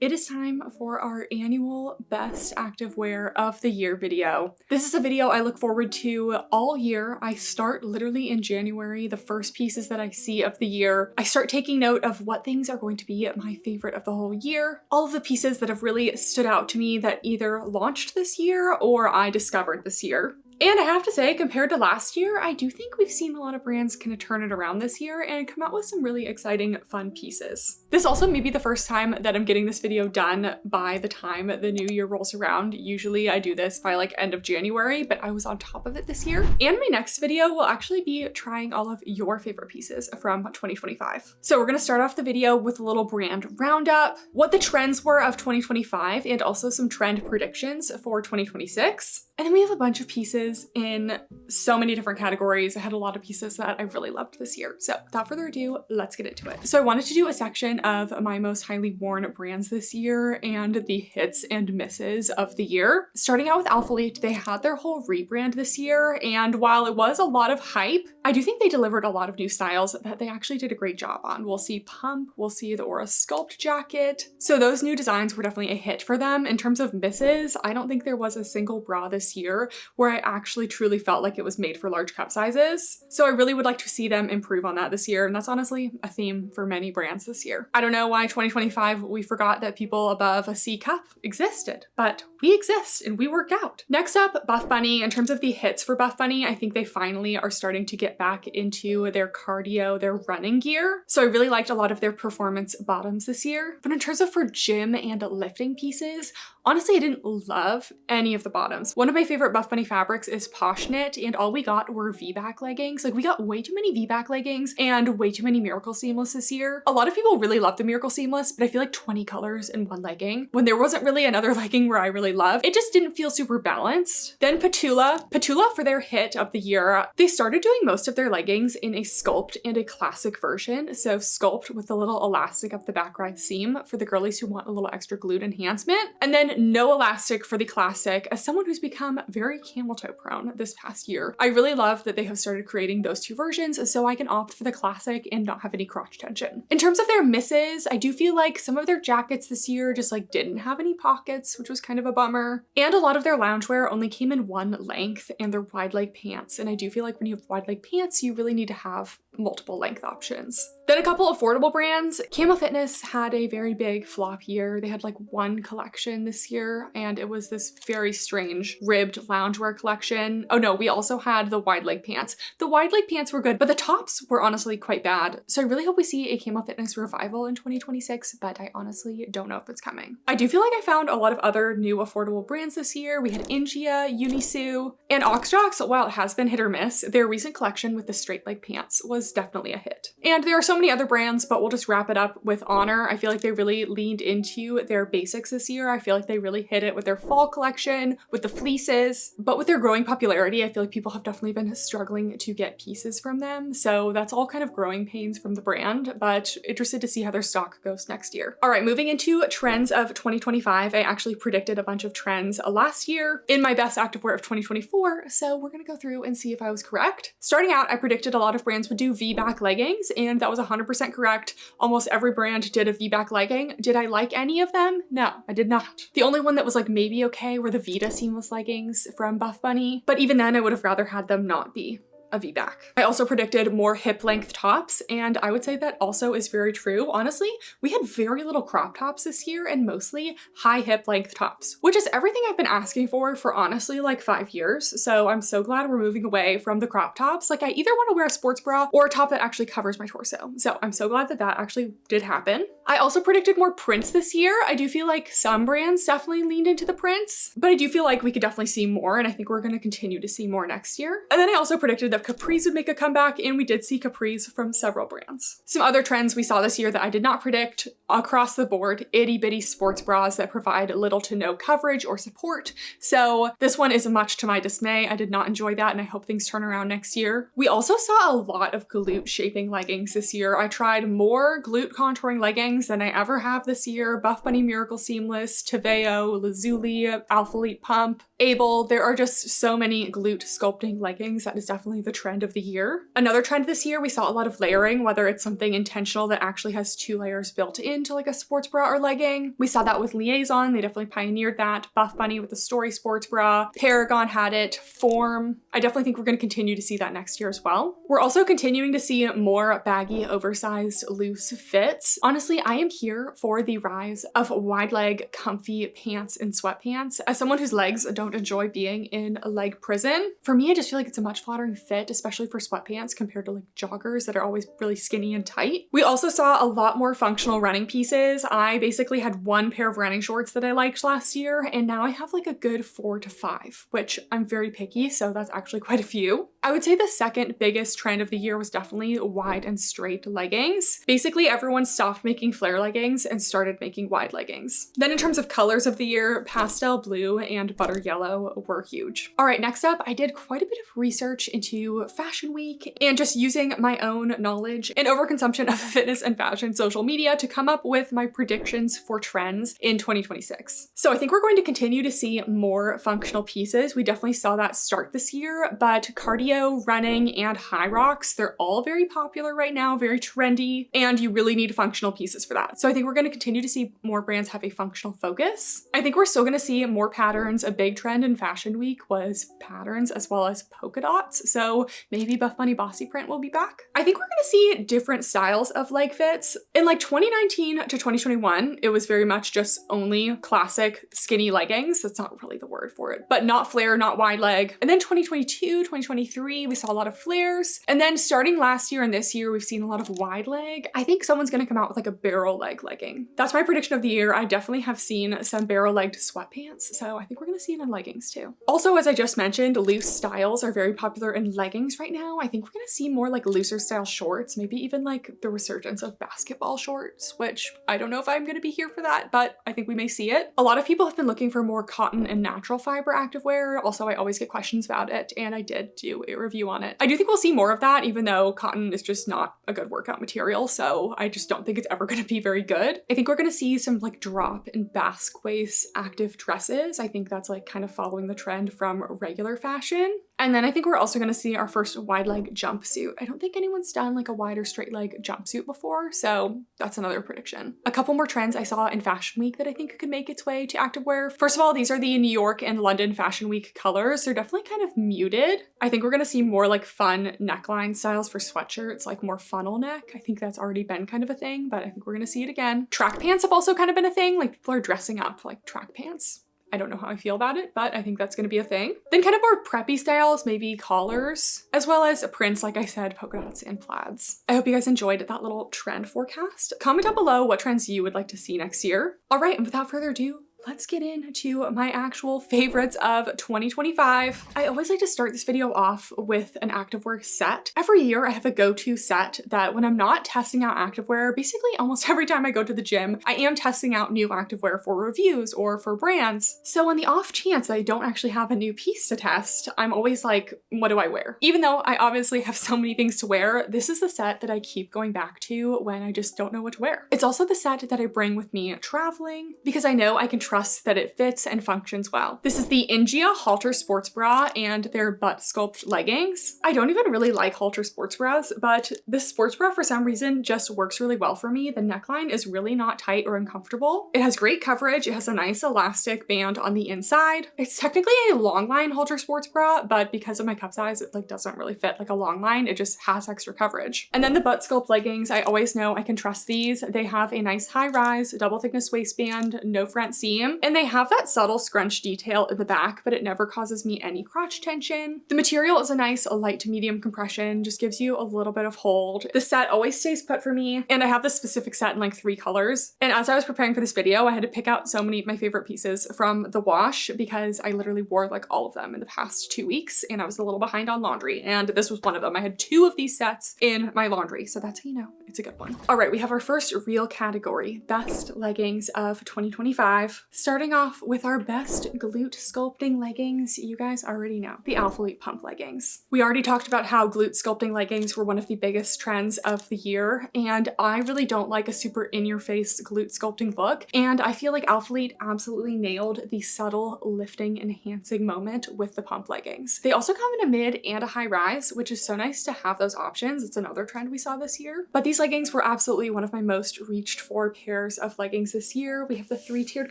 It is time for our annual Best Activewear of the Year video. This is a video I look forward to all year. I start literally in January, the first pieces that I see of the year. I start taking note of what things are going to be my favorite of the whole year. All of the pieces that have really stood out to me that either launched this year or I discovered this year. And I have to say, compared to last year, I do think we've seen a lot of brands kind of turn it around this year and come out with some really exciting, fun pieces. This also may be the first time that I'm getting this video done by the time the new year rolls around. Usually I do this by like end of January, but I was on top of it this year. And my next video will actually be trying all of your favorite pieces from 2025. So we're gonna start off the video with a little brand roundup, what the trends were of 2025, and also some trend predictions for 2026. And then we have a bunch of pieces in so many different categories. I had a lot of pieces that I really loved this year. So without further ado, let's get into it. So I wanted to do a section of my most highly worn brands this year and the hits and misses of the year. Starting out with Athlenza, they had their whole rebrand this year. And while it was a lot of hype, I do think they delivered a lot of new styles that they actually did a great job on. We'll see Pump, we'll see the Aura Sculpt jacket. So those new designs were definitely a hit for them. In terms of misses, I don't think there was a single bra this year where I actually truly felt like it was made for large cup sizes. So I really would like to see them improve on that this year. And that's honestly a theme for many brands this year. I don't know why 2025 we forgot that people above a C cup existed, but we exist and we work out. Next up, Buff Bunny. In terms of the hits for Buff Bunny, I think they finally are starting to get back into their cardio, their running gear. So I really liked a lot of their performance bottoms this year. But in terms of for gym and lifting pieces, honestly, I didn't love any of the bottoms. One of my favorite Buff Bunny fabrics is Posh Knit, and all we got were V-back leggings. Like, we got way too many V-back leggings and way too many Miracle Seamless this year. A lot of people really love the Miracle Seamless, but I feel like 20 colors in one legging, when there wasn't really another legging where I really loved, it just didn't feel super balanced. Then Petula for their hit of the year, they started doing most of their leggings in a sculpt and a classic version. So sculpt with a little elastic up the back right seam for the girlies who want a little extra glute enhancement, and then no elastic for the classic. As someone who's become very camel toe prone this past year, I really love that they have started creating those two versions so I can opt for the classic and not have any crotch tension. In terms of their misses, I do feel like some of their jackets this year just like didn't have any pockets, which was kind of a bummer. And a lot of their loungewear only came in one length, and their wide leg pants. And I do feel like when you have wide leg pants, you really need to have multiple length options. Then a couple affordable brands. Camo Fitness had a very big flop year. They had like one collection this year, and it was this very strange ribbed loungewear collection. Oh no, we also had the wide leg pants. The wide leg pants were good, but the tops were honestly quite bad. So I really hope we see a Camo Fitness revival in 2026, but I honestly don't know if it's coming. I do feel like I found a lot of other new affordable brands this year. We had Ingia, Unissu, and Aoxjox. While it has been hit or miss, their recent collection with the straight leg pants was definitely a hit. And there are so many other brands, but we'll just wrap it up with Oner. I feel like they really leaned into their basics this year. I feel like they really hit it with their fall collection, with the fleeces, but with their growing popularity, I feel like people have definitely been struggling to get pieces from them. So that's all kind of growing pains from the brand, but interested to see how their stock goes next year. All right, moving into trends of 2025, I actually predicted a bunch of trends last year in my best activewear of 2024. So we're gonna go through and see if I was correct. Starting out, I predicted a lot of brands would do V-back leggings, and that was 100% correct. Almost every brand did a V-back legging. Did I like any of them? No, I did not. The only one that was like maybe okay were the Vita seamless leggings from Buff Bunny, but even then I would have rather had them not be a V-back. I also predicted more hip length tops, and I would say that also is very true. Honestly, we had very little crop tops this year and mostly high hip length tops, which is everything I've been asking for honestly like 5 years. So I'm so glad we're moving away from the crop tops. Like, I either want to wear a sports bra or a top that actually covers my torso. So I'm so glad that that actually did happen. I also predicted more prints this year. I do feel like some brands definitely leaned into the prints, but I do feel like we could definitely see more, and I think we're going to continue to see more next year. And then I also predicted that capris would make a comeback, and we did see capris from several brands. Some other trends we saw this year that I did not predict across the board: itty bitty sports bras that provide little to no coverage or support. So this one is much to my dismay. I did not enjoy that, and I hope things turn around next year. We also saw a lot of glute shaping leggings this year. I tried more glute contouring leggings than I ever have this year. Buff Bunny Miracle Seamless, Teveo, Lazuli, Alphalete Pump, Able. There are just so many glute sculpting leggings. That is definitely the trend of the year. Another trend this year, we saw a lot of layering, whether it's something intentional that actually has 2 layers built into like a sports bra or legging. We saw that with Liaison, they definitely pioneered that. Buff Bunny with the Story sports bra. Paragon had it. Form. I definitely think we're going to continue to see that next year as well. We're also continuing to see more baggy, oversized, loose fits. Honestly, I am here for the rise of wide leg, comfy pants and sweatpants. As someone whose legs don't enjoy being in a leg prison, for me, I just feel like it's a much flattering fit, especially for sweatpants compared to like joggers that are always really skinny and tight. We also saw a lot more functional running pieces. I basically had 1 pair of running shorts that I liked last year, and now I have like a good 4 to 5, which I'm very picky, so that's actually quite a few. I would say the second biggest trend of the year was definitely wide and straight leggings. Basically, everyone stopped making flare leggings and started making wide leggings. Then in terms of colors of the year, pastel blue and butter yellow were huge. All right, next up, I did quite a bit of research into Fashion Week and just using my own knowledge and overconsumption of fitness and fashion social media to come up with my predictions for trends in 2026. So I think we're going to continue to see more functional pieces. We definitely saw that start this year, but cardio, running, and high rocks, they're all very popular right now, very trendy, and you really need functional pieces for that. So I think we're going to continue to see more brands have a functional focus. I think we're still going to see more patterns. A big trend in Fashion Week was patterns as well as polka dots. So maybe Buff Bunny Bossy print will be back. I think we're going to see different styles of leg fits. In like 2019 to 2021, it was very much just only classic skinny leggings. That's not really the word for it, but not flare, not wide leg. And then 2022, 2023, we saw a lot of flares. And then starting last year and this year, we've seen a lot of wide leg. I think someone's going to come out with like a barrel leg legging. That's my prediction of the year. I definitely have seen some barrel legged sweatpants. So I think we're going to see it in leggings too. Also, as I just mentioned, loose styles are very popular in leggings right now. I think we're going to see more like looser style shorts, maybe even like the resurgence of basketball shorts, which I don't know if I'm going to be here for that, but I think we may see it. A lot of people have been looking for more cotton and natural fiber activewear. Also, I always get questions about it, and I did do a review on it. I do think we'll see more of that, even though cotton is just not a good workout material, so I just don't think it's ever going to be very good. I think we're going to see some like drop and basque waist active dresses. I think that's like kind of following the trend from regular fashion. And then I think we're also going to see our first wide leg jumpsuit. I don't think anyone's done like a wide or straight leg jumpsuit before, so that's another prediction. A couple more trends I saw in Fashion Week that I think could make its way to activewear. First of all, these are the New York and London Fashion Week colors. They're definitely kind of muted. I think we're going to see more like fun neckline styles for sweatshirts, like more funnel neck. I think that's already been kind of a thing, but I think we're going to see it again. Track pants have also kind of been a thing. Like people are dressing up like track pants. I don't know how I feel about it, but I think that's going to be a thing. Then kind of more preppy styles, maybe collars, as well as prints, like I said, polka dots and plaids. I hope you guys enjoyed that little trend forecast. Comment down below what trends you would like to see next year. All right, and without further ado, let's get into my actual favorites of 2025. I always like to start this video off with an activewear set. Every year I have a go-to set that when I'm not testing out activewear, basically almost every time I go to the gym, I am testing out new activewear for reviews or for brands. So on the off chance that I don't actually have a new piece to test, I'm always like, what do I wear? Even though I obviously have so many things to wear, this is the set that I keep going back to when I just don't know what to wear. It's also the set that I bring with me traveling because I know I can trust that it fits and functions well. This is the Ingia halter sports bra and their butt sculpt leggings. I don't even really like halter sports bras, but this sports bra for some reason just works really well for me. The neckline is really not tight or uncomfortable. It has great coverage. It has a nice elastic band on the inside. It's technically a long line halter sports bra, but because of my cup size, it like doesn't really fit like a long line. It just has extra coverage. And then the butt sculpt leggings, I always know I can trust these. They have a nice high rise, double thickness waistband, no front seam, and they have that subtle scrunch detail in the back, but it never causes me any crotch tension. The material is a nice light to medium compression, just gives you a little bit of hold. The set always stays put for me, and I have this specific set in like 3 colors. And as I was preparing for this video, I had to pick out so many of my favorite pieces from the wash because I literally wore like all of them in the past 2 weeks, and I was a little behind on laundry, and this was one of them. I had 2 of these sets in my laundry, so that's how you know it's a good one. All right, we have our first real category, best leggings of 2025. Starting off with our best glute sculpting leggings, you guys already know, the Athlete pump leggings. We already talked about how glute sculpting leggings were one of the biggest trends of the year, and I really don't like a super in-your-face glute sculpting look, and I feel like Athlete absolutely nailed the subtle lifting enhancing moment with the pump leggings. They also come in a mid and a high rise, which is so nice to have those options. It's another trend we saw this year. But these leggings were absolutely one of my most reached for pairs of leggings this year. We have the 3-tiered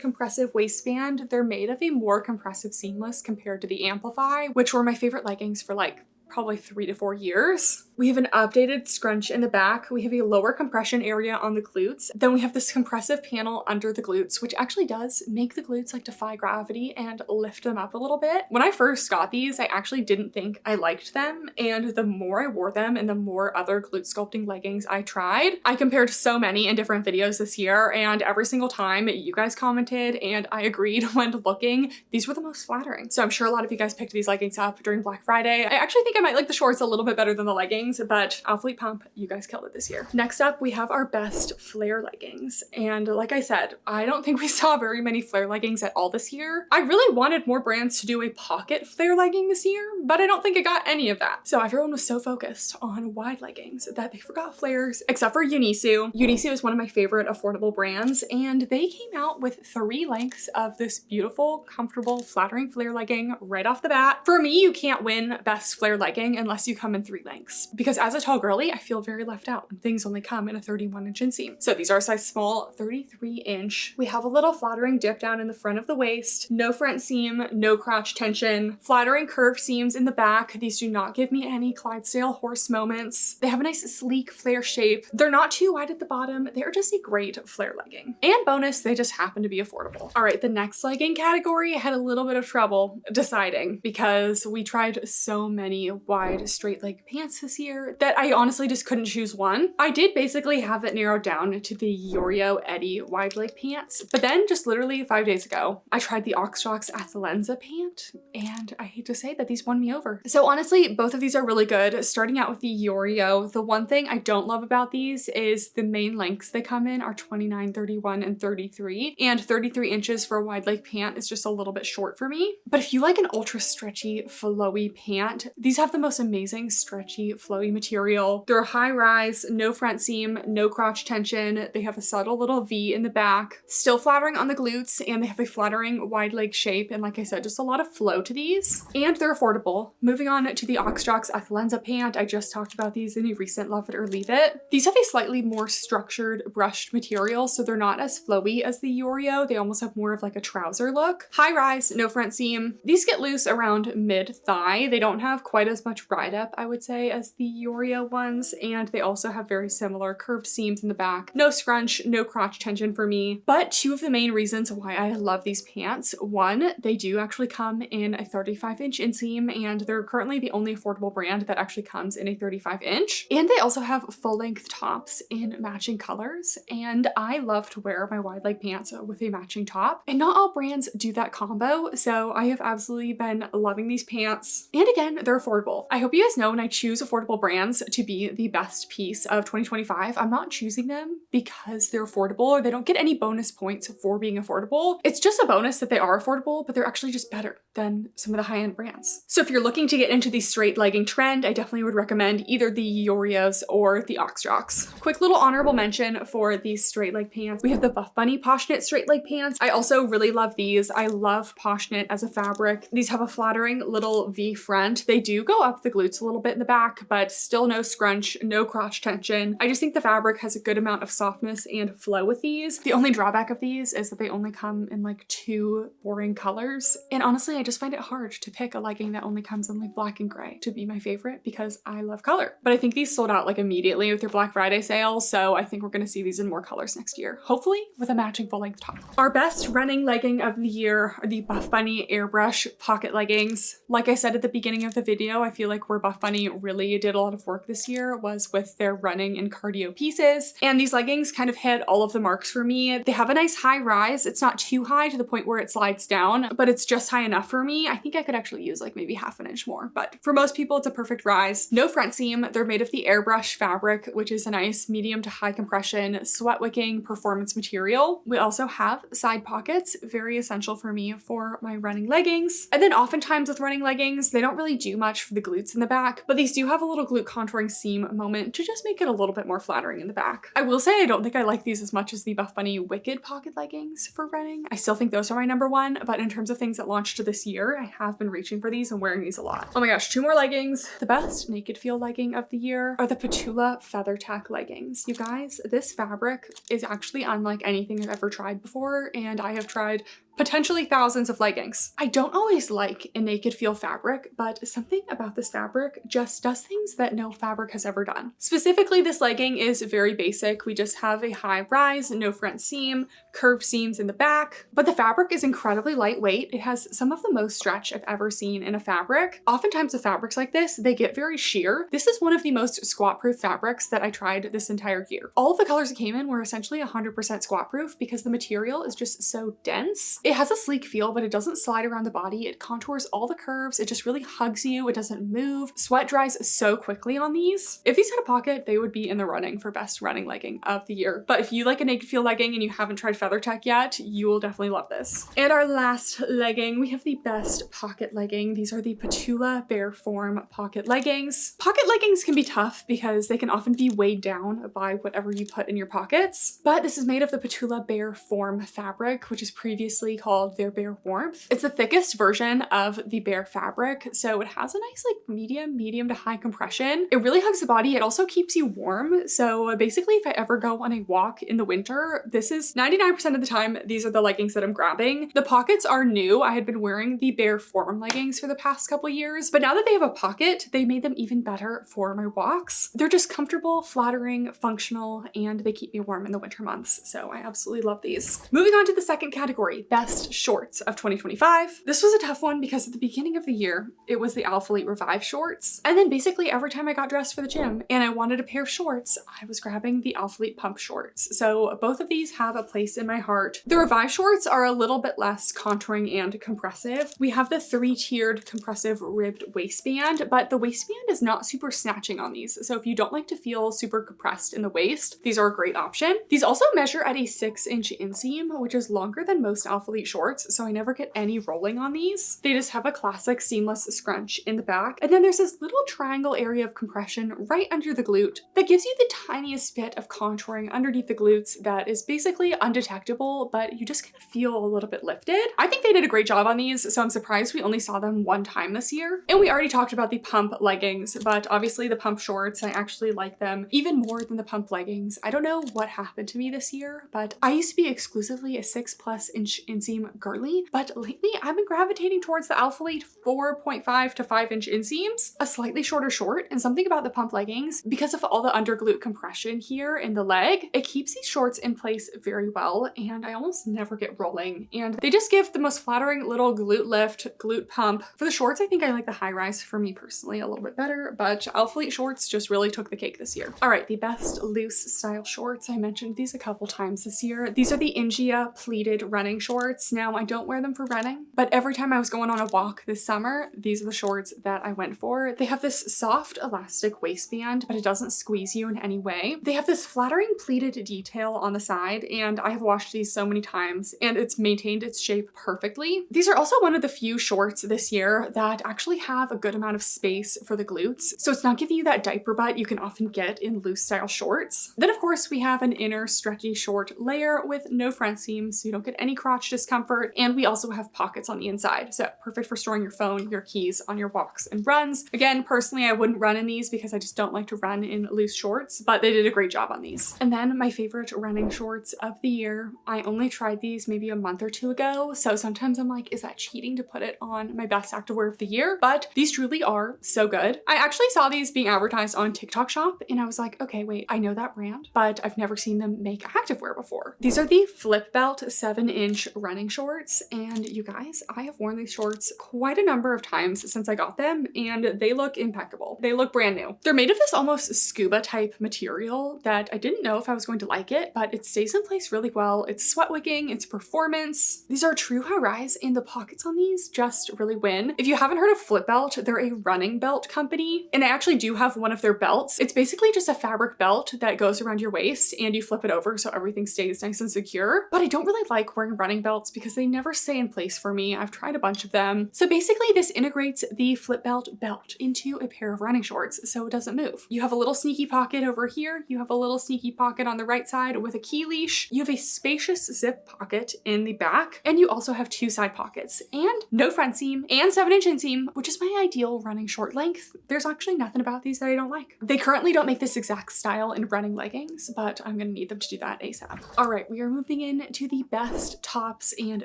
compressive waistband. They're made of a more compressive seamless compared to the Amplify, which were my favorite leggings for like probably 3 to 4 years. We have an updated scrunch in the back. We have a lower compression area on the glutes. Then we have this compressive panel under the glutes, which actually does make the glutes like defy gravity and lift them up a little bit. When I first got these, I actually didn't think I liked them. And the more I wore them and the more other glute sculpting leggings I tried, I compared so many in different videos this year. And every single time you guys commented and I agreed when looking, these were the most flattering. So I'm sure a lot of you guys picked these leggings up during Black Friday. I actually think I might like the shorts a little bit better than the leggings, but Athlete pump, you guys killed it this year. Next up, we have our best flare leggings. And like I said, I don't think we saw very many flare leggings at all this year. I really wanted more brands to do a pocket flare legging this year, but I don't think it got any of that. So everyone was so focused on wide leggings that they forgot flares, except for Unissu. Unissu is one of my favorite affordable brands, and they came out with 3 lengths of this beautiful, comfortable, flattering flare legging right off the bat. For me, you can't win best flare legging unless you come in 3 lengths, because as a tall girly, I feel very left out and things only come in a 31-inch inseam. So these are a size small, 33-inch. We have a little flattering dip down in the front of the waist, no front seam, no crotch tension, flattering curved seams in the back. These do not give me any Clydesdale horse moments. They have a nice sleek flare shape. They're not too wide at the bottom. They're just a great flare legging. And bonus, they just happen to be affordable. All right, the next legging category, I had a little bit of trouble deciding because we tried so many wide straight leg pants this year that I honestly just couldn't choose one. I did basically have it narrowed down to the Yeoreo Eddiy wide leg pants, but then just literally 5 days ago, I tried the Aoxjox Athlenza pant, and I hate to say that these won me over. So honestly, both of these are really good. Starting out with the Yeoreo, the one thing I don't love about these is the main lengths they come in are 29, 31, and 33, and 33 inches for a wide leg pant is just a little bit short for me. But if you like an ultra stretchy, flowy pant, these have the most amazing stretchy, flowy material. They're high rise, no front seam, no crotch tension. They have a subtle little V in the back, still flattering on the glutes, and they have a flattering wide leg shape. And like I said, just a lot of flow to these, and they're affordable. Moving on to the Aoxjox Athlenza pant. I just talked about these in a recent Love It or Leave It. These have a slightly more structured brushed material, so they're not as flowy as the Yeoreo. They almost have more of like a trouser look. High rise, no front seam. These get loose around mid thigh. They don't have quite as much ride up, I would say, as the Yeoreo ones, and they also have very similar curved seams in the back. No scrunch, no crotch tension for me. But 2 of the main reasons why I love these pants: 1, they do actually come in a 35-inch inseam, and they're currently the only affordable brand that actually comes in a 35-inch. And they also have full-length tops in matching colors, and I love to wear my wide leg pants with a matching top, and not all brands do that combo, so I have absolutely been loving these pants. And again, they're affordable. I hope you guys know when I choose affordable brands to be the best piece of 2025, I'm not choosing them because they're affordable or they don't get any bonus points for being affordable. It's just a bonus that they are affordable, but they're actually just better than some of the high-end brands. So if you're looking to get into the straight legging trend, I definitely would recommend either the Yeoreos or the Aoxjox. Quick little honorable mention for these straight leg pants. We have the Buff Bunny Posh Knit straight leg pants. I also really love these. I love Posh Knit as a fabric. These have a flattering little V front. They do go up the glutes a little bit in the back, but still no scrunch, no crotch tension. I just think the fabric has a good amount of softness and flow with these. The only drawback of these is that they only come in like 2 boring colors. And honestly, I just find it hard to pick a legging that only comes in like black and gray to be my favorite because I love color. But I think these sold out like immediately with their Black Friday sale, so I think we're gonna see these in more colors next year, hopefully with a matching full length top. Our best running legging of the year are the Buff Bunny Airbrush pocket leggings. Like I said at the beginning of the video, video I feel like where Buff Bunny really did a lot of work this year was with their running and cardio pieces. And these leggings kind of hit all of the marks for me. They have a nice high rise. It's not too high to the point where it slides down, but it's just high enough for me. I think I could actually use like maybe half an inch more, but for most people, it's a perfect rise. No front seam. They're made of the airbrush fabric, which is a nice medium to high compression, sweat wicking performance material. We also have side pockets, very essential for me for my running leggings. And then oftentimes with running leggings, they don't really do much for the glutes in the back, but these do have a little glute contouring seam moment to just make it a little bit more flattering in the back. I will say I don't think I like these as much as the Buff Bunny Wicked pocket leggings for running. I still think those are my number one, but in terms of things that launched this year, I have been reaching for these and wearing these a lot. Oh my gosh, 2 more leggings. The best naked feel legging of the year are the Petula Feather Tack leggings. You guys, this fabric is actually unlike anything I've ever tried before, and I have tried potentially thousands of leggings. I don't always like a naked feel fabric, but something about this fabric just does things that no fabric has ever done. Specifically, this legging is very basic. We just have a high rise, no front seam, curved seams in the back, but the fabric is incredibly lightweight. It has some of the most stretch I've ever seen in a fabric. Oftentimes with fabrics like this, they get very sheer. This is one of the most squat-proof fabrics that I tried this entire year. All of the colors it came in were essentially 100% squat-proof because the material is just so dense. It has a sleek feel, but it doesn't slide around the body. It contours all the curves. It just really hugs you. It doesn't move. Sweat dries so quickly on these. If these had a pocket, they would be in the running for best running legging of the year. But if you like a naked feel legging and you haven't tried Feather Tack yet, you will definitely love this. And our last legging, we have the best pocket legging. These are the Petula Bare Form pocket leggings. Pocket leggings can be tough because they can often be weighed down by whatever you put in your pockets. But this is made of the Petula Bare Form fabric, which is previously called their Bare Warmth. It's the thickest version of the Bare fabric, so it has a nice like medium to high compression. It really hugs the body. It also keeps you warm. So basically, if I ever go on a walk in the winter, this is 99% of the time, these are the leggings that I'm grabbing. The pockets are new. I had been wearing the Bare Form leggings for the past couple years, but now that they have a pocket, they made them even better for my walks. They're just comfortable, flattering, functional, and they keep me warm in the winter months. So I absolutely love these. Moving on to the second category, best shorts of 2025. This was a tough one because at the beginning of the year, it was the Athletic Revive shorts. And then basically every time I got dressed for the gym and I wanted a pair of shorts, I was grabbing the Athletic Pump shorts. So both of these have a place in my heart. The Revive shorts are a little bit less contouring and compressive. We have the 3-tiered compressive ribbed waistband, but the waistband is not super snatching on these. So if you don't like to feel super compressed in the waist, these are a great option. These also measure at a 6-inch inseam, which is longer than most Athletic shorts, so I never get any rolling on these. They just have a classic seamless scrunch in the back. And then there's this little triangle area of compression right under the glute that gives you the tiniest bit of contouring underneath the glutes that is basically undetectable, but you just kind of feel a little bit lifted. I think they did a great job on these, so I'm surprised we only saw them one time this year. And we already talked about the pump leggings, but obviously the pump shorts, I actually like them even more than the pump leggings. I don't know what happened to me this year, but I used to be exclusively a 6+ inch inseam girly, but lately I've been gravitating towards the Athletic 4.5 to 5-inch inseams, a slightly shorter short, and something about the pump leggings, because of all the under glute compression here in the leg, it keeps these shorts in place very well, and I almost never get rolling. And they just give the most flattering little glute lift, glute pump. For the shorts, I think I like the high rise for me personally a little bit better, but Athletic shorts just really took the cake this year. All right, the best loose style shorts. I mentioned these a couple times this year. These are the Ingia pleated running shorts. Now, I don't wear them for running, but every time I was going on a walk this summer, these are the shorts that I went for. They have this soft elastic waistband, but it doesn't squeeze you in any way. They have this flattering pleated detail on the side, and I have washed these so many times and it's maintained its shape perfectly. These are also one of the few shorts this year that actually have a good amount of space for the glutes, so it's not giving you that diaper butt you can often get in loose style shorts. Then of course we have an inner stretchy short layer with no front seam, so you don't get any crotch discomfort, and we also have pockets on the inside, so perfect for storing your phone, your keys on your walks and runs. Again, personally, I wouldn't run in these because I just don't like to run in loose shorts, but they did a great job on these. And then my favorite running shorts of the year. I only tried these maybe a month or two ago, so sometimes I'm like, is that cheating to put it on my best activewear of the year? But these truly are so good. I actually saw these being advertised on TikTok Shop and I was like, okay, wait, I know that brand, but I've never seen them make activewear before. These are the Flipbelt 7-inch running running shorts, and you guys, I have worn these shorts quite a number of times since I got them, and they look impeccable. They look brand new. They're made of this almost scuba type material that I didn't know if I was going to like it, but it stays in place really well. It's sweat wicking, it's performance. These are true high rise, and the pockets on these just really win. If you haven't heard of Flipbelt, they're a running belt company, and I actually do have one of their belts. It's basically just a fabric belt that goes around your waist and you flip it over so everything stays nice and secure. But I don't really like wearing running belts because they never stay in place for me. I've tried a bunch of them. So basically this integrates the Flipbelt belt into a pair of running shorts so it doesn't move. You have a little sneaky pocket over here. You have a little sneaky pocket on the right side with a key leash. You have a spacious zip pocket in the back, and you also have 2 side pockets and no front seam and 7-inch inseam, which is my ideal running short length. There's actually nothing about these that I don't like. They currently don't make this exact style in running leggings, but I'm gonna need them to do that ASAP. All right, we are moving into the best tops and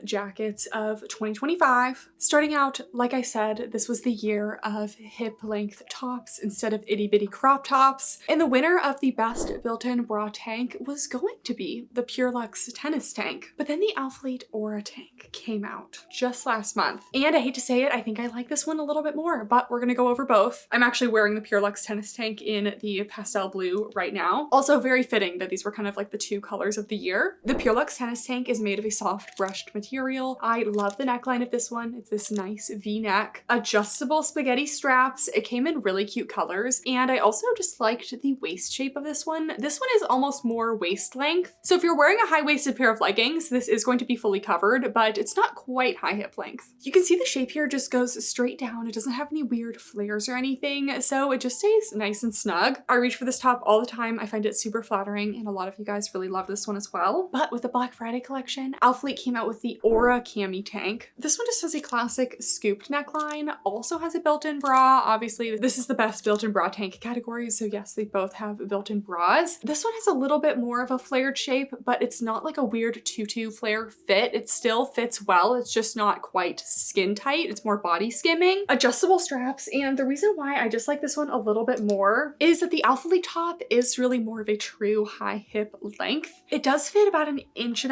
jackets of 2025. Starting out, like I said, this was the year of hip length tops instead of itty bitty crop tops. And the winner of the best built-in bra tank was going to be the Sculptluxe tennis tank. But then the Athlete Aura tank came out just last month. And I hate to say it, I think I like this one a little bit more, but we're gonna go over both. I'm actually wearing the Sculptluxe tennis tank in the pastel blue right now. Also very fitting that these were kind of like the 2 colors of the year. The Sculptluxe tennis tank is made of a soft brushed material. I love the neckline of this one. It's this nice V-neck, adjustable spaghetti straps. It came in really cute colors, and I also just liked the waist shape of this one. This one is almost more waist length. So if you're wearing a high-waisted pair of leggings, this is going to be fully covered, but it's not quite high hip length. You can see the shape here just goes straight down. It doesn't have any weird flares or anything, so it just stays nice and snug. I reach for this top all the time. I find it super flattering, and a lot of you guys really love this one as well. But with the Black Friday collection, Athlete came out with the Aura cami tank. This one just has a classic scooped neckline, also has a built-in bra. Obviously, this is the best built-in bra tank category, so yes, they both have built-in bras. This one has a little bit more of a flared shape, but it's not like a weird tutu flare fit. It still fits well. It's just not quite skin tight. It's more body skimming. Adjustable straps, and the reason why I just like this one a little bit more is that the Athlete top is really more of a true high hip length. It does fit about 1.5 inches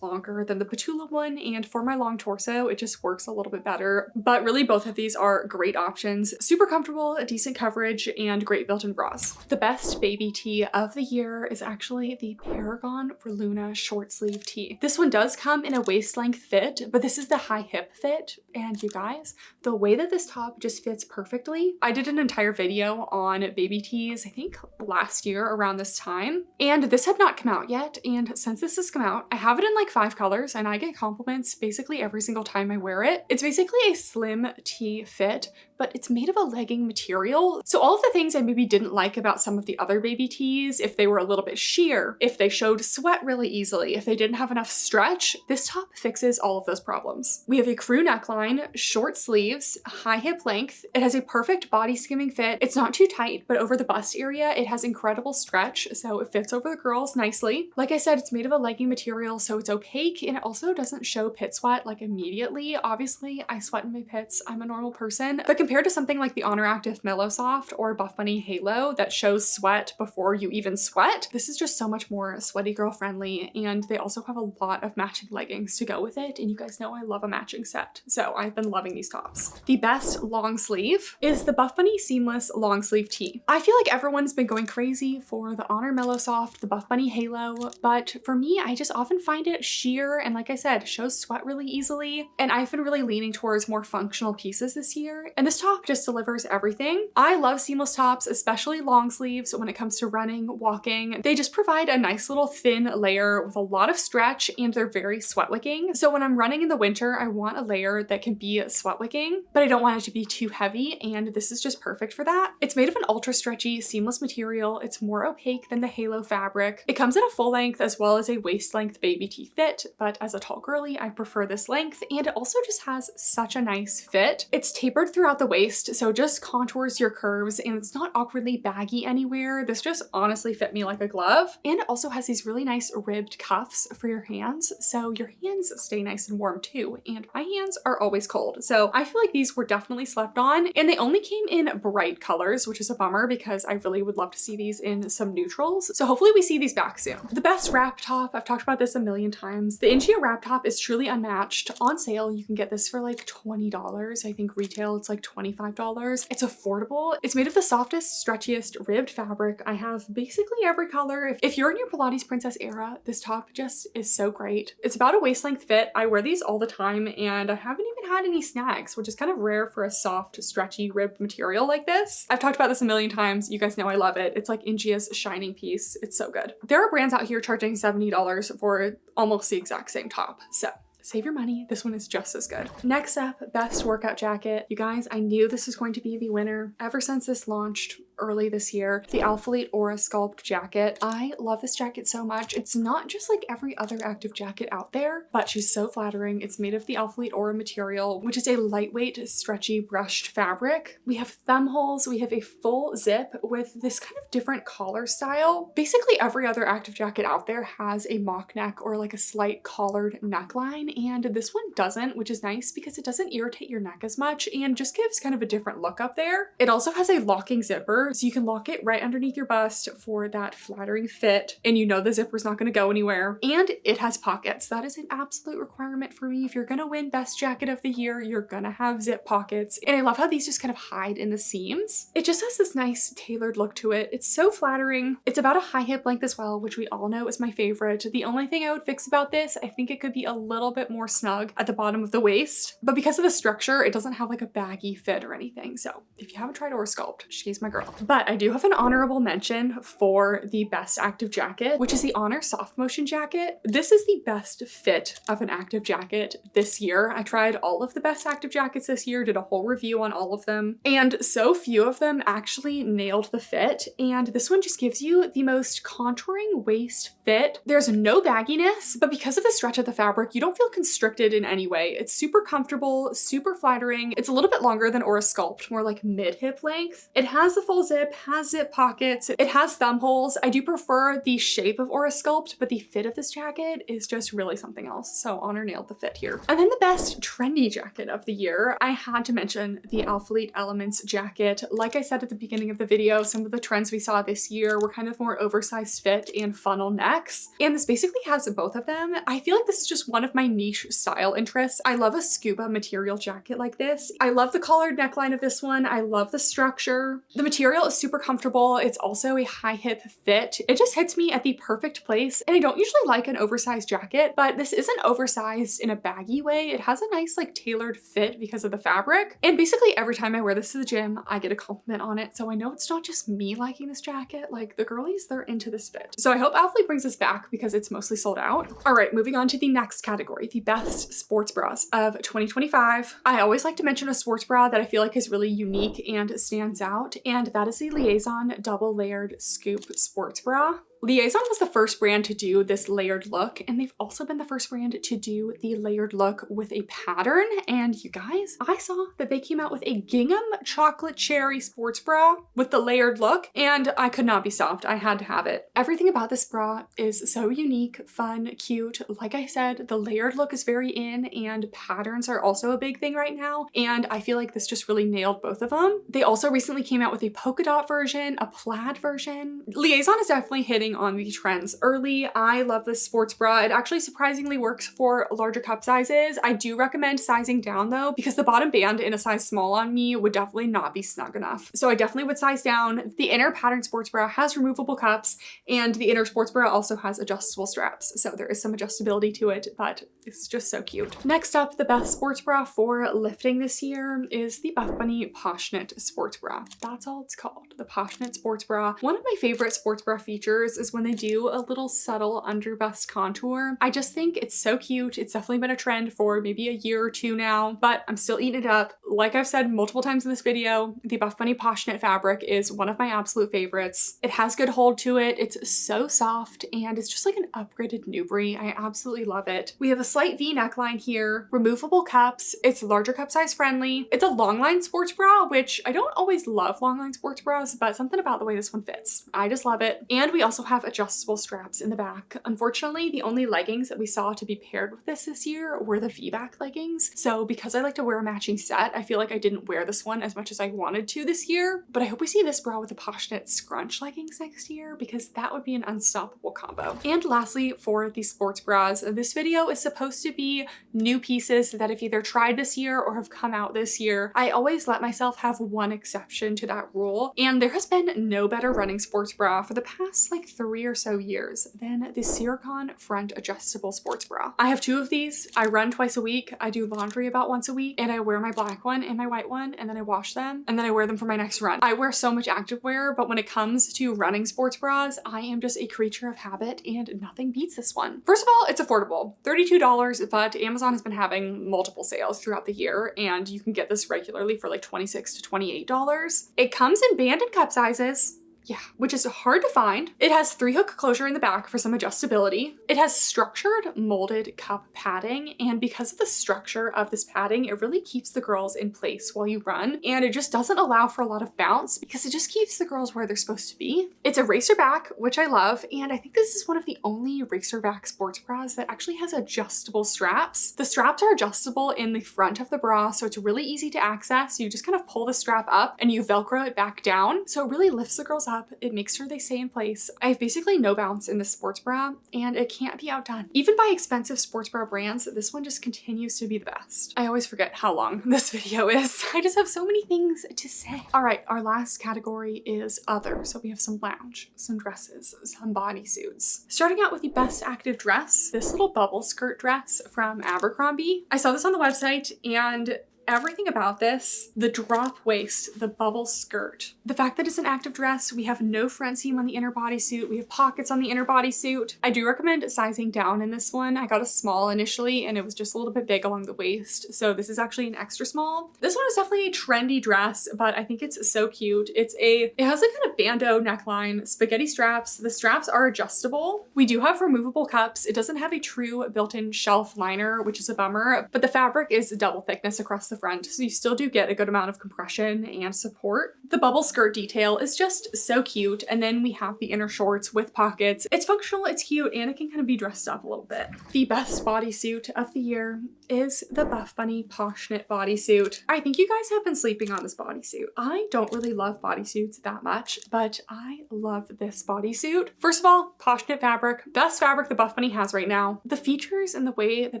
longer than the Petula one, and for my long torso, it just works a little bit better. But really both of these are great options. Super comfortable, decent coverage, and great built-in bras. The best baby tee of the year is actually the Paragon Verluna short sleeve tee. This one does come in a waist length fit, but this is the high hip fit, and you guys, the way that this top just fits perfectly. I did an entire video on baby tees, I think last year around this time, and this had not come out yet, and since this has come out, I have it in like 5 colors, and I get compliments basically every single time I wear it. It's basically a slim tee fit, but it's made of a legging material. So all of the things I maybe didn't like about some of the other baby tees, if they were a little bit sheer, if they showed sweat really easily, if they didn't have enough stretch, this top fixes all of those problems. We have a crew neckline, short sleeves, high hip length. It has a perfect body skimming fit. It's not too tight, but over the bust area, it has incredible stretch, so it fits over the girls nicely. Like I said, it's made of a legging material, so it's opaque, and it also doesn't show pit sweat like immediately. Obviously, I sweat in my pits. I'm a normal person, but compared to something like the Oner Active Mellow Soft or Buff Bunny Halo that shows sweat before you even sweat, this is just so much more sweaty girl friendly, and they also have a lot of matching leggings to go with it, and you guys know I love a matching set, so I've been loving these tops. The best long sleeve is the Buff Bunny Seamless Long Sleeve Tee. I feel like everyone's been going crazy for the Oner Mellow Soft, the Buff Bunny Halo, but for me, I just often find it sheer and, like I said, shows sweat really easily, and I've been really leaning towards more functional pieces this year, and this top just delivers everything. I love seamless tops, especially long sleeves when it comes to running, walking. They just provide a nice little thin layer with a lot of stretch, and they're very sweat wicking. So when I'm running in the winter, I want a layer that can be sweat wicking, but I don't want it to be too heavy, and this is just perfect for that. It's made of an ultra stretchy, seamless material. It's more opaque than the Halo fabric. It comes in a full length as well as a waist length baby tee fit, but as a tall girly, I prefer this length, and it also just has such a nice fit. It's tapered throughout the waist, so it just contours your curves, and it's not awkwardly baggy anywhere. This just honestly fit me like a glove, and it also has these really nice ribbed cuffs for your hands, so your hands stay nice and warm too, and my hands are always cold, so I feel like these were definitely slept on, and they only came in bright colors, which is a bummer because I really would love to see these in some neutrals, so hopefully we see these back soon. The best wrap top, I've talked about this a million times, the Ingia wrap top is truly unmatched. On sale, you can get this for like $20. I think retail it's like $25. It's affordable. It's made of the softest, stretchiest ribbed fabric. I have basically every color. If you're in your Pilates princess era, this top just is so great. It's about a waist length fit. I wear these all the time and I haven't even had any snags, which is kind of rare for a soft, stretchy, ribbed material like this. I've talked about this a million times. You guys know I love it. It's like Ingia's shining piece. It's so good. There are brands out here charging $70 for almost the exact same top. So save your money. This one is just as good. Next up, best workout jacket. You guys, I knew this was going to be the winner ever since this launched early this year. The Athletic Aura Sculpt jacket. I love this jacket so much. It's not just like every other active jacket out there, but she's so flattering. It's made of the Athletic Aura material, which is a lightweight, stretchy, brushed fabric. We have thumb holes. We have a full zip with this kind of different collar style. Basically every other active jacket out there has a mock neck or like a slight collared neckline, and this one doesn't, which is nice because it doesn't irritate your neck as much and just gives kind of a different look up there. It also has a locking zipper, so you can lock it right underneath your bust for that flattering fit, and you know the zipper's not going to go anywhere. And it has pockets. That is an absolute requirement for me. If you're going to win best jacket of the year, you're going to have zip pockets. And I love how these just kind of hide in the seams. It just has this nice tailored look to it. It's so flattering. It's about a high hip length as well, which we all know is my favorite. The only thing I would fix about this, I think it could be a little bit more snug at the bottom of the waist, but because of the structure, it doesn't have like a baggy fit or anything. So if you haven't tried Aura Sculpt, she's my girl. But I do have an honorable mention for the best active jacket, which is the Oner soft motion jacket. This is the best fit of an active jacket this year. I tried all of the best active jackets this year, did a whole review on all of them, and so few of them actually nailed the fit. And this one just gives you the most contouring waist fit. There's no bagginess, but because of the stretch of the fabric, you don't feel constricted in any way. It's super comfortable, super flattering. It's a little bit longer than Aura Sculpt, more like mid-hip length. It has the full zip, has zip pockets, it has thumb holes. I do prefer the shape of Aura Sculpt, but the fit of this jacket is just really something else. So Oner nailed the fit here. And then the best trendy jacket of the year, I had to mention the Alphalete Elements jacket. Like I said at the beginning of the video, some of the trends we saw this year were kind of more oversized fit and funnel necks. And this basically has both of them. I feel like this is just one of my niche style interests. I love a scuba material jacket like this. I love the collared neckline of this one. I love the structure. The material is super comfortable. It's also a high hip fit. It just hits me at the perfect place. And I don't usually like an oversized jacket, but this isn't oversized in a baggy way. It has a nice like tailored fit because of the fabric. And basically every time I wear this to the gym, I get a compliment on it. So I know it's not just me liking this jacket. Like the girlies, they're into this fit. So I hope Athlete brings this back because it's mostly sold out. All right, moving on to the next category, the best sports bras of 2025. I always like to mention a sports bra that I feel like is really unique and stands out, and that is the Liaison double layered scoop sports bra. Liaison was the first brand to do this layered look, and they've also been the first brand to do the layered look with a pattern. And you guys, I saw that they came out with a gingham chocolate cherry sports bra with the layered look, and I could not be stopped. I had to have it. Everything about this bra is so unique, fun, cute. Like I said, the layered look is very in, and patterns are also a big thing right now, and I feel like this just really nailed both of them. They also recently came out with a polka dot version, a plaid version. Liaison is definitely hitting on the trends early. I love this sports bra. It actually surprisingly works for larger cup sizes. I do recommend sizing down though, because the bottom band in a size small on me would definitely not be snug enough. So I definitely would size down. The inner pattern sports bra has removable cups, and the inner sports bra also has adjustable straps. So there is some adjustability to it, but it's just so cute. Next up, the best sports bra for lifting this year is the Buff Bunny Passionate sports bra. That's all it's called, the Passionate sports bra. One of my favorite sports bra features is when they do a little subtle under bust contour. I just think it's so cute. It's definitely been a trend for maybe a year or two now, but I'm still eating it up. Like I've said multiple times in this video, the Buff Bunny Passionate fabric is one of my absolute favorites. It has good hold to it. It's so soft, and it's just like an upgraded Nubri. I absolutely love it. We have a slight V neckline here, removable cups. It's larger cup size friendly. It's a long line sports bra, which I don't always love long line sports bras, but something about the way this one fits. I just love it. And we also have adjustable straps in the back. Unfortunately, the only leggings that we saw to be paired with this year were the V-back leggings. So because I like to wear a matching set, I feel like I didn't wear this one as much as I wanted to this year. But I hope we see this bra with the posh knit scrunch leggings next year, because that would be an unstoppable combo. And lastly, for the sports bras, this video is supposed to be new pieces that have either tried this year or have come out this year. I always let myself have one exception to that rule, and there has been no better running sports bra for the past like 3 or so years than the Syrokan front adjustable sports bra. I have 2 of these. I run twice a week. I do laundry about once a week, and I wear my black one and my white one, and then I wash them, and then I wear them for my next run. I wear so much activewear, but when it comes to running sports bras, I am just a creature of habit, and nothing beats this one. First of all, it's affordable, $32, but Amazon has been having multiple sales throughout the year, and you can get this regularly for like $26 to $28. It comes in band and cup sizes. Yeah, which is hard to find. It has 3-hook closure in the back for some adjustability. It has structured molded cup padding, and because of the structure of this padding, it really keeps the girls in place while you run, and it just doesn't allow for a lot of bounce because it just keeps the girls where they're supposed to be. It's a racer back, which I love, and I think this is one of the only racer back sports bras that actually has adjustable straps. The straps are adjustable in the front of the bra, so it's really easy to access. You just kind of pull the strap up and you Velcro it back down, so it really lifts the girls up. It makes sure they stay in place. I have basically no bounce in this sports bra, and it can't be outdone. Even by expensive sports bra brands, this one just continues to be the best. I always forget how long this video is. I just have so many things to say. All right, our last category is other. So we have some lounge, some dresses, some bodysuits. Starting out with the best active dress, this little bubble skirt dress from Abercrombie. I saw this on the website, and everything about this, the drop waist, the bubble skirt, the fact that it's an active dress, we have no front seam on the inner bodysuit, we have pockets on the inner bodysuit. I do recommend sizing down in this one. I got a small initially, and it was just a little bit big along the waist, so this is actually an extra small. This one is definitely a trendy dress, but I think it's so cute. It has a kind of bandeau neckline, spaghetti straps. The straps are adjustable. We do have removable cups. It doesn't have a true built-in shelf liner, which is a bummer, but the fabric is double thickness across the front, so you still do get a good amount of compression and support. The bubble skirt detail is just so cute, and then we have the inner shorts with pockets. It's functional, it's cute, and it can kind of be dressed up a little bit. The best bodysuit of the year is the Buff Bunny Posh Knit bodysuit. I think you guys have been sleeping on this bodysuit. I don't really love bodysuits that much, but I love this bodysuit. First of all, Posh Knit fabric, best fabric the Buff Bunny has right now. The features and the way that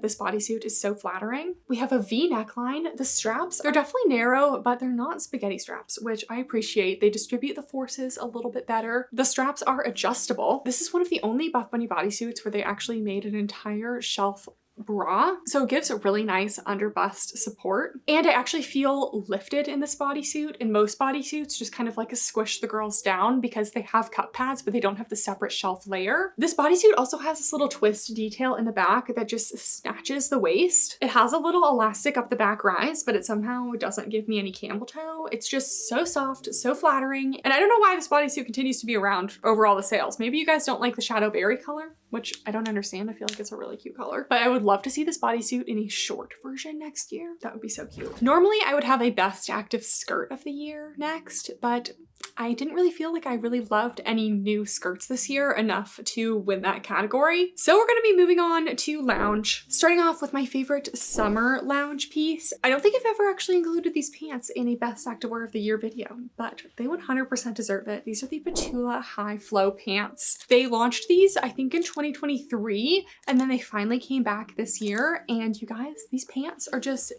this bodysuit is so flattering. We have a V neckline. The straps, they're definitely narrow, but they're not spaghetti straps, which I appreciate. They distribute the forces a little bit better. The straps are adjustable. This is one of the only Buff Bunny bodysuits where they actually made an entire shelf bra, so it gives a really nice under bust support, and I actually feel lifted in this bodysuit. In most bodysuits, just kind of like a squish the girls down because they have cup pads, but they don't have the separate shelf layer. This bodysuit also has this little twist detail in the back that just snatches the waist. It has a little elastic up the back rise, but it somehow doesn't give me any camel toe. It's just so soft, so flattering, and I don't know why this bodysuit continues to be around over all the sales. Maybe you guys don't like the shadow berry color, which I don't understand. I feel like it's a really cute color, but I would love to see this bodysuit in a short version next year. That would be so cute. Normally I would have a best active skirt of the year next, but I didn't really feel like I really loved any new skirts this year enough to win that category. So we're gonna be moving on to lounge. Starting off with my favorite summer lounge piece. I don't think I've ever actually included these pants in a best activewear of the year video, but they 100% deserve it. These are the Petula High Flow pants. They launched these, I think, in 2023, and then they finally came back this year. And you guys, these pants are just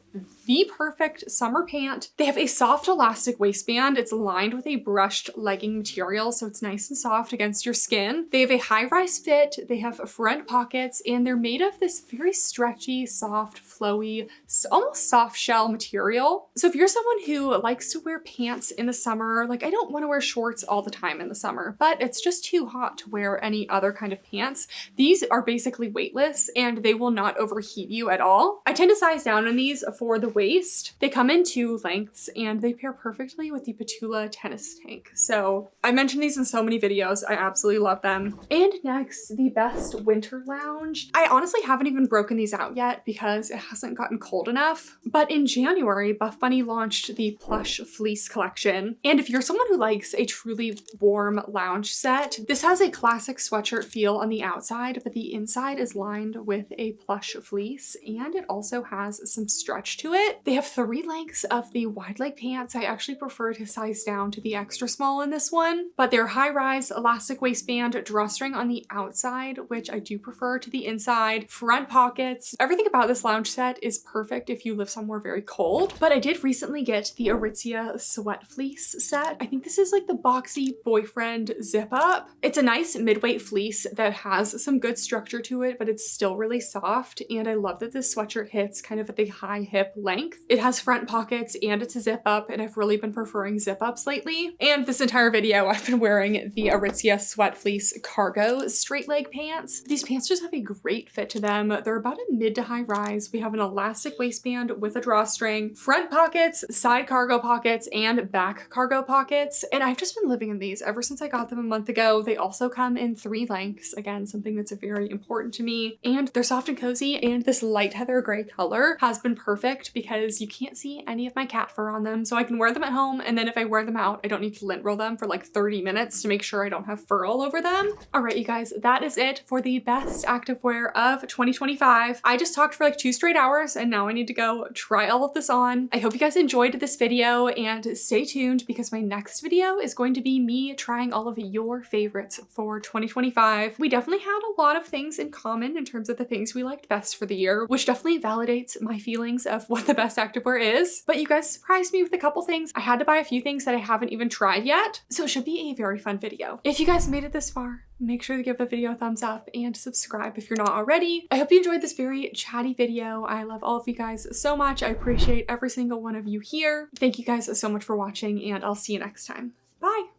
the perfect summer pant. They have a soft elastic waistband. It's lined with a brushed legging material, so it's nice and soft against your skin. They have a high-rise fit, they have front pockets, and they're made of this very stretchy, soft, flowy, almost soft shell material. So if you're someone who likes to wear pants in the summer, like I don't want to wear shorts all the time in the summer, but it's just too hot to wear any other kind of pants, these are basically weightless and they will not overheat you at all. I tend to size down on these for the waist. They come in 2 lengths and they pair perfectly with the Petula tennis tank. tank. So I mentioned these in so many videos. I absolutely love them. And next, the best winter lounge. I honestly haven't even broken these out yet because it hasn't gotten cold enough. But in January, Buff Bunny launched the plush fleece collection. And if you're someone who likes a truly warm lounge set, this has a classic sweatshirt feel on the outside, but the inside is lined with a plush fleece, and it also has some stretch to it. They have 3 lengths of the wide leg pants. I actually prefer to size down to the extra small in this one, but they're high-rise elastic waistband, drawstring on the outside, which I do prefer to the inside, front pockets. Everything about this lounge set is perfect if you live somewhere very cold. But I did recently get the Aritzia Sweatfleece set. I think this is like the boxy boyfriend zip up. It's a nice mid-weight fleece that has some good structure to it, but it's still really soft. And I love that this sweatshirt hits kind of at the high hip length. It has front pockets and it's a zip up, and I've really been preferring zip ups lately. And this entire video, I've been wearing the Aritzia Sweatfleece cargo straight leg pants. These pants just have a great fit to them. They're about a mid to high rise. We have an elastic waistband with a drawstring, front pockets, side cargo pockets, and back cargo pockets. And I've just been living in these ever since I got them a month ago. They also come in 3 lengths. Again, something that's very important to me. And they're soft and cozy, and this light heather gray color has been perfect because you can't see any of my cat fur on them. So I can wear them at home, and then if I wear them out, I don't need to lint roll them for like 30 minutes to make sure I don't have fur all over them. All right, you guys, that is it for the best activewear of 2025. I just talked for like 2 straight hours, and now I need to go try all of this on. I hope you guys enjoyed this video, and stay tuned because my next video is going to be me trying all of your favorites for 2025. We definitely had a lot of things in common in terms of the things we liked best for the year, which definitely validates my feelings of what the best activewear is. But you guys surprised me with a couple things. I had to buy a few things that I haven't even tried yet, so it should be a very fun video. If you guys made it this far, make sure to give the video a thumbs up and subscribe if you're not already. I hope you enjoyed this very chatty video. I love all of you guys so much. I appreciate every single one of you here. Thank you guys so much for watching, and I'll see you next time. Bye!